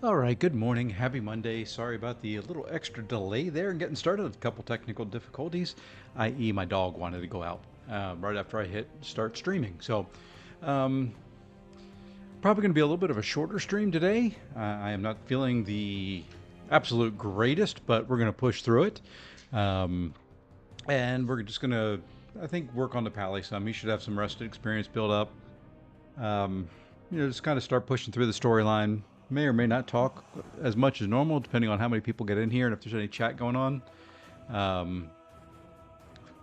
All right, good morning. Happy Monday. Sorry about the little extra delay there and getting started. A couple technical difficulties, i.e., my dog wanted to go out right after I hit start streaming. So, um, probably going to be a little bit of a shorter stream today. I am not feeling the absolute greatest, but we're going to push through it. Um, and we're just going to, I think, work on the Pally some. You should have some rested experience build up. Um, just kind of start pushing through the storyline. May or may not talk as much as normal, depending on how many people get in here and if there's any chat going on. Um,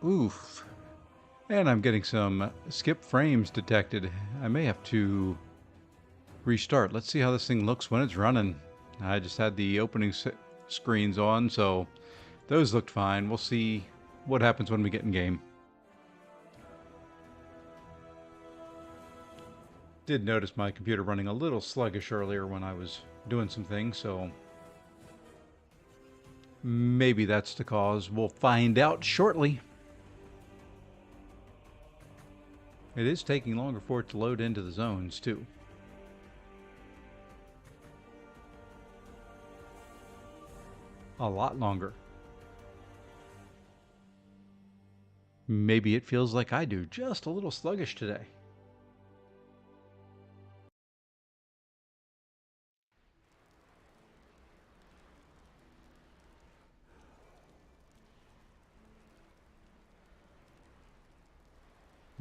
oof. And I'm getting some skip frames detected. I may have to restart. Let's see how this thing looks when it's running. I just had the opening screens on, so those looked fine. We'll see what happens when we get in game. Did notice my computer running a little sluggish earlier when I was doing some things, so maybe that's the cause. We'll find out shortly. It is taking longer for it to load into the zones, too. A lot longer. Maybe it feels like I do, just a little sluggish today.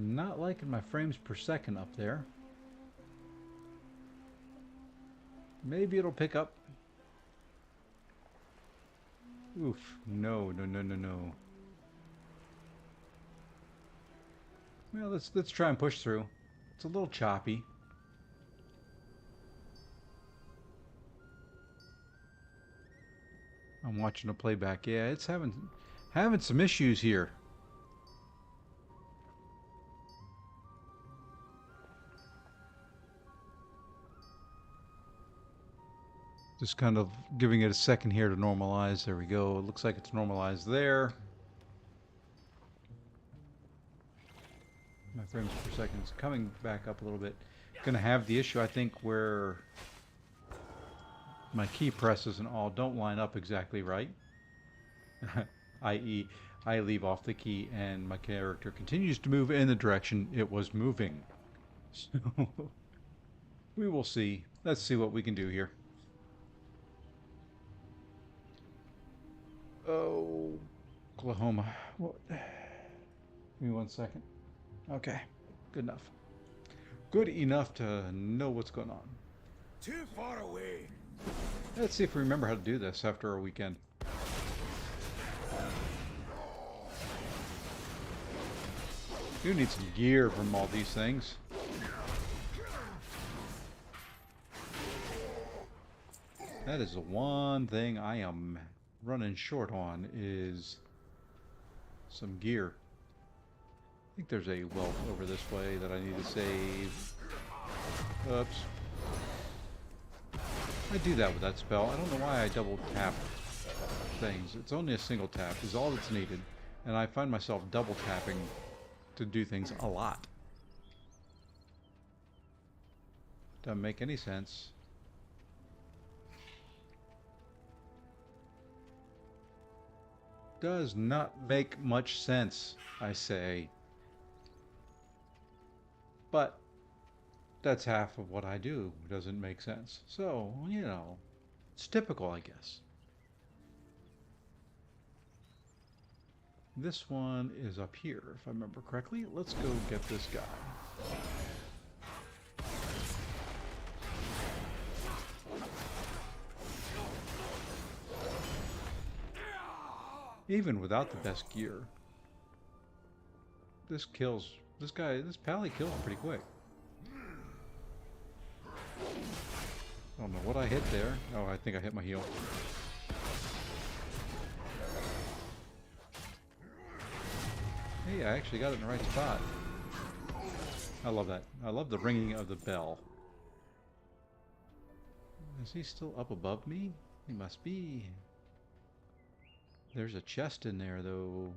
Not liking my frames per second up there. Maybe it'll pick up. Oof. No, no, no, no, no. Well, let's try and push through. It's a little choppy. I'm watching a playback. Yeah, it's having some issues here. Just kind of giving it a second here to normalize. There we go. It looks like it's normalized there. My frames per second is coming back up a little bit. Gonna have the issue, I think, where my key presses and all don't line up exactly right. i.e., I leave off the key and my character continues to move in the direction it was moving. So we will see. Let's see what we can do here. Oh, Oklahoma. What? Give me 1 second. Okay, good enough. Good enough to know what's going on. Too far away. Let's see if we remember how to do this after our weekend. Do need some gear from all these things. That is the one thing I am running short on is some gear. I think there's a wealth over this way that I need to save. Oops. I do that with that spell. I don't know why I double tap things. It's only a single tap is all that's needed. And I find myself double tapping to do things a lot. Doesn't make any sense. Does not make much sense, I say. But that's half of what I do. Doesn't make sense. So, it's typical, I guess. This one is up here, if I remember correctly. Let's go get this guy. Even without the best gear, this pally kills pretty quick. I don't know what I hit there. Oh, I think I hit my heel. Hey, I actually got it in the right spot. I love that. I love the ringing of the bell. Is he still up above me? He must be. There's a chest in there, though.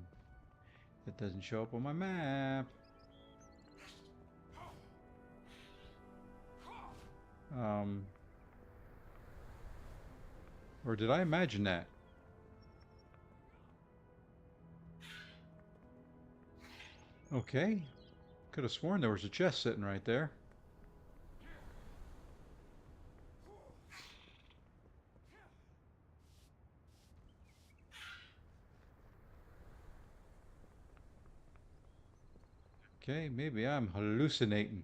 It doesn't show up on my map. Um, Or did I imagine that? Okay. Could have sworn there was a chest sitting right there. Okay, maybe I'm hallucinating.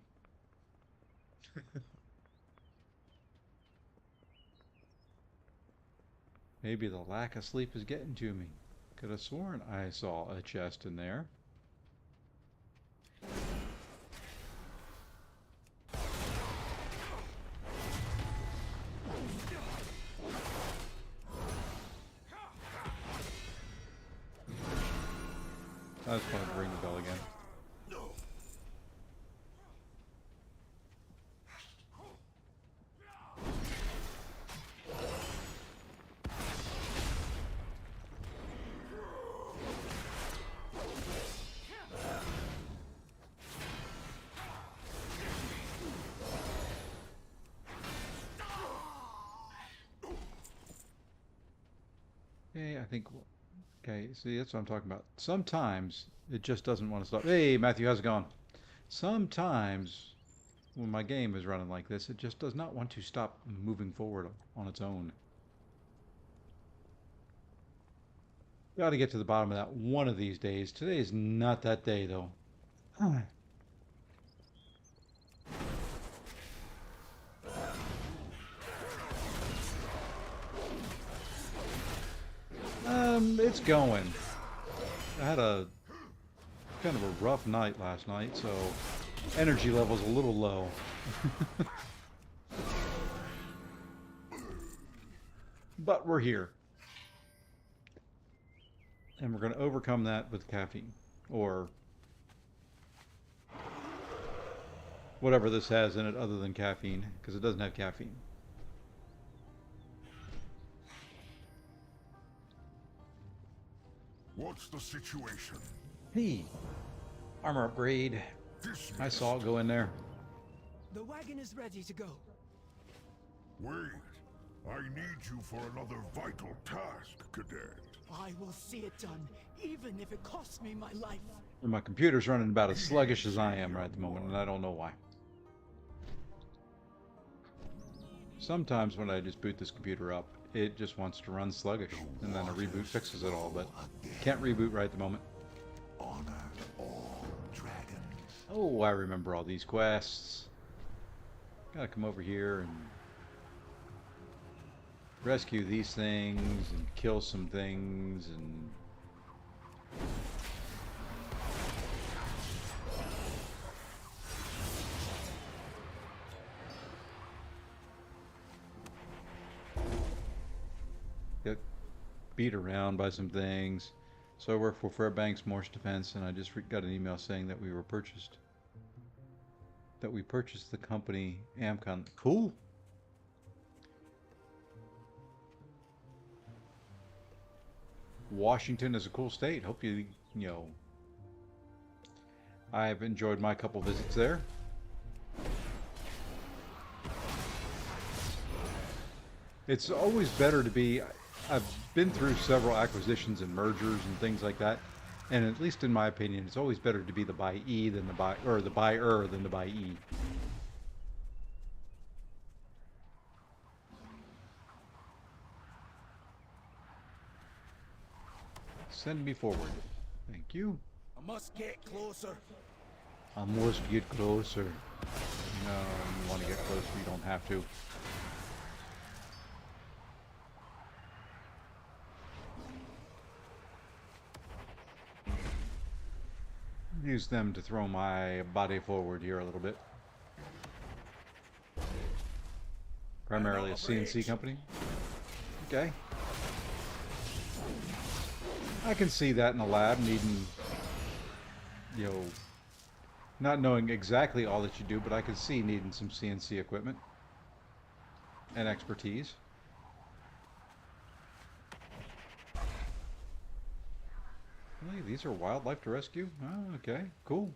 Maybe the lack of sleep is getting to me. Could have sworn I saw a chest in there. I just wanted to ring the bell again. Okay, I think. Okay, see, that's what I'm talking about. Sometimes it just doesn't want to stop. Hey, Matthew, how's it going? Sometimes when my game is running like this, it just does not want to stop moving forward on its own. Got to get to the bottom of that one of these days. Today is not that day, though. It's going. I had a kind of a rough night last night, so energy level's a little low. But we're here. And we're going to overcome that with caffeine. Or whatever this has in it other than caffeine, because it doesn't have caffeine. What's the situation? Hey, armor upgrade. I saw it go in there. The wagon is ready to go. Wait. I need you for another vital task, Cadet. I will see it done, even if it costs me my life. And my computer's running about as sluggish as I am right at the moment, and I don't know why. Sometimes when I just boot this computer up, it just wants to run sluggish, and then a reboot fixes it all, but can't reboot right at the moment. Honor all dragons. Oh, I remember all these quests. Gotta come over here and rescue these things and kill some things and get beat around by some things. So I work for Fairbanks Morse Defense, and I just got an email saying that we purchased the company Amcon. Cool. Washington is a cool state. Hope you know. I've enjoyed my couple visits there. It's always better to be. I've been through several acquisitions and mergers and things like that, and at least in my opinion, it's always better to be the buyee than the buy or the buyer than the buyee. Send me forward. Thank you. I must get closer. I must get closer. No, you want to get closer, you don't have to. Use them to throw my body forward here a little bit. Primarily a CNC company. Okay. I can see that in the lab, needing, you know, not knowing exactly all that you do, but I can see needing some CNC equipment and expertise. Really? These are wildlife to rescue? Oh, okay, cool.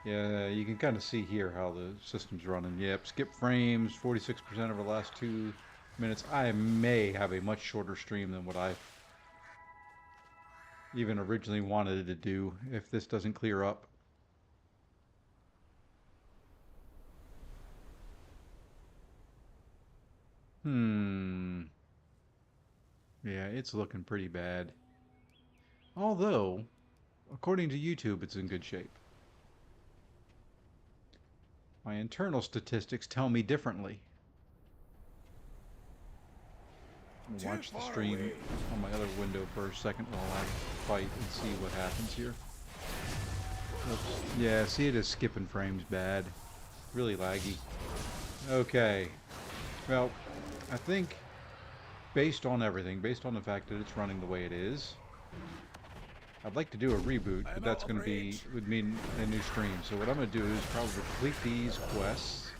Yeah, you can kind of see here how the system's running. Yep, skip frames, 46% over the last 2 minutes. I may have a much shorter stream than what I even originally wanted to do if this doesn't clear up. Yeah, it's looking pretty bad. Although, according to YouTube, it's in good shape. My internal statistics tell me differently. I'm gonna watch the stream on my other window for a second while I fight and see what happens here. Oops. Yeah, see, it is skipping frames bad. Really laggy. Okay. Well, I think based on everything, based on the fact that it's running the way it is, I'd like to do a reboot, but that's going to be, would mean a new stream. So what I'm going to do is probably complete these quests.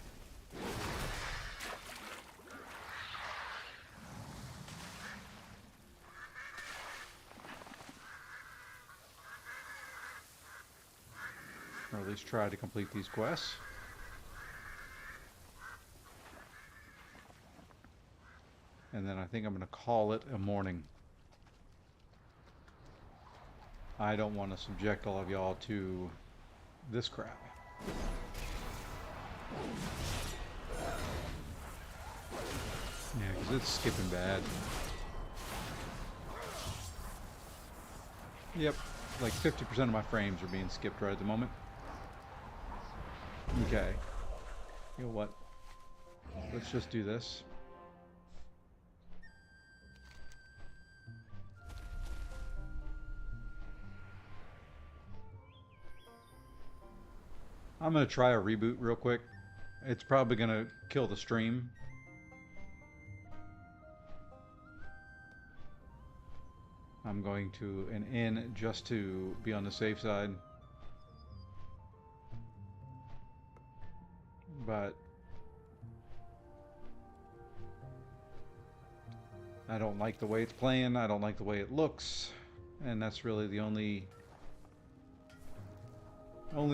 Or at least try to complete these quests. And then I think I'm going to call it a morning. I don't want to subject all of y'all to this crap. Yeah, because it's skipping bad. Yep, like 50% of my frames are being skipped right at the moment. Okay. You know what? Let's just do this. I'm going to try a reboot real quick. It's probably going to kill the stream. I'm going to an in just to be on the safe side. But I don't like the way it's playing. I don't like the way it looks. And that's really the only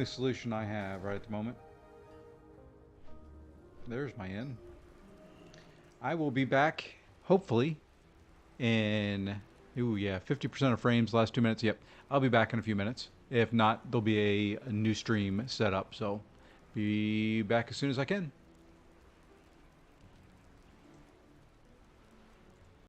solution I have right at the moment. There's my in. I will be back, hopefully, in, ooh yeah, 50% of frames, last 2 minutes. Yep, I'll be back in a few minutes. If not, there'll be a new stream set up. So be back as soon as I can.